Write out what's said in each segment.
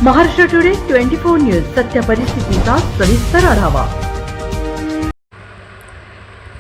Maharashtra today 24 news सत्य परिस्थितीचा सविस्तर आढावा।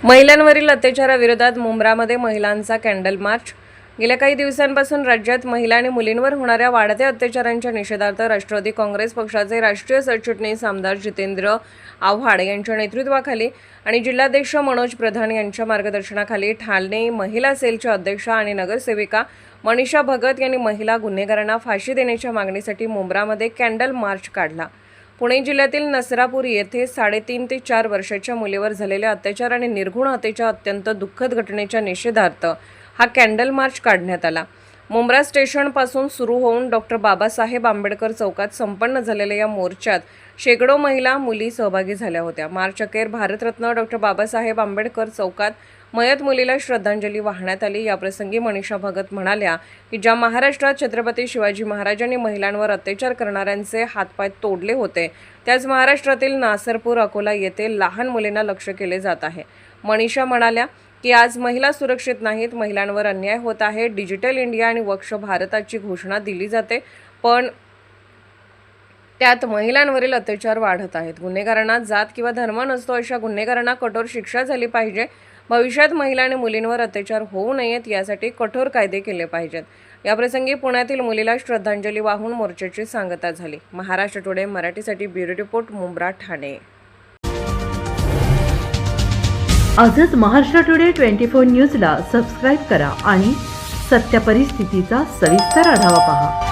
महिलांवरील अत्याचाराविरोधात मुंब्रामध्ये महिलांचा कॅन्डल मार्च। गेल्या काही दिवसांपासून राज्यात महिला आणि मुलींवर होणाऱ्या वाढत्या अत्याचारांच्या निषेधार्थ राष्ट्रवादी काँग्रेस पक्षाचे राष्ट्रीय सरचिटणीस आमदार जितेंद्र आव्हाड यांच्या नेतृत्वाखाली आणि जिल्हाध्यक्ष मनोज प्रधान यांच्या मार्गदर्शनाखाली ठाणे महिला सेलच्या अध्यक्षा आणि नगरसेविका मनीषा भगत यांनी महिला गुन्हेगारांना फाशी देण्याच्या मागणीसाठी मुंब्रामध्ये कॅन्डल मार्च काढला। पुणे जिल्ह्यातील नसरापूर येथे 3.5 ते 4 वर्षाच्या मुलीवर झालेल्या अत्याचार आणि निर्घृण हत्येच्या अत्यंत दुःखद घटनेच्या निषेधार्थ हा कॅन्डल मार्च काढण्यात आला। मुंब्रा स्टेशनपासून सुरू होऊन डॉक्टर बाबासाहेब आंबेडकर चौकात संपन्न झालेल्या या मोर्चात शेकडो महिला मुली सहभागी झाल्या होत्या। मार्च अखेर भारतरत्न डॉक्टर बाबासाहेब आंबेडकर चौकात मयत मुलीला श्रद्धांजली वाहण्यात आली। याप्रसंगी मनीषा भगत म्हणाल्या की ज्या महाराष्ट्रात छत्रपती शिवाजी महाराजांनी महिलांवर अत्याचार करणाऱ्यांचे हातपाय तोडले होते, त्याच महाराष्ट्रातील नासरपूर अकोला येथे लहान मुलींना लक्ष्य केले जात आहे। मनीषा म्हणाल्या की आज महिला सुरक्षित नाहीत, महिलांवर अन्याय होत आहे। डिजिटल इंडिया आणि वक्ष भारताची घोषणा दिली जाते, पण त्यात महिलांवरील अत्याचार वाढत आहेत। गुन्हेगारांना जात किंवा धर्म नसतो, अशा गुन्हेगारांना कठोर शिक्षा झाली पाहिजे। भविष्यात महिला आणि मुलींवर अत्याचार होऊ नयेत यासाठी कठोर कायदे केले पाहिजेत। याप्रसंगी पुण्यातील मुलीला श्रद्धांजली वाहून मोर्चाची सांगता झाली। महाराष्ट्र टुडे मराठीसाठी ब्युरो रिपोर्ट, मुंब्रा, ठाणे। आजच महाराष्ट्र टुडे 24 न्यूजला सबस्क्राइब करा आणि सत्य परिस्थितीचा सविस्तर आढावा पहा।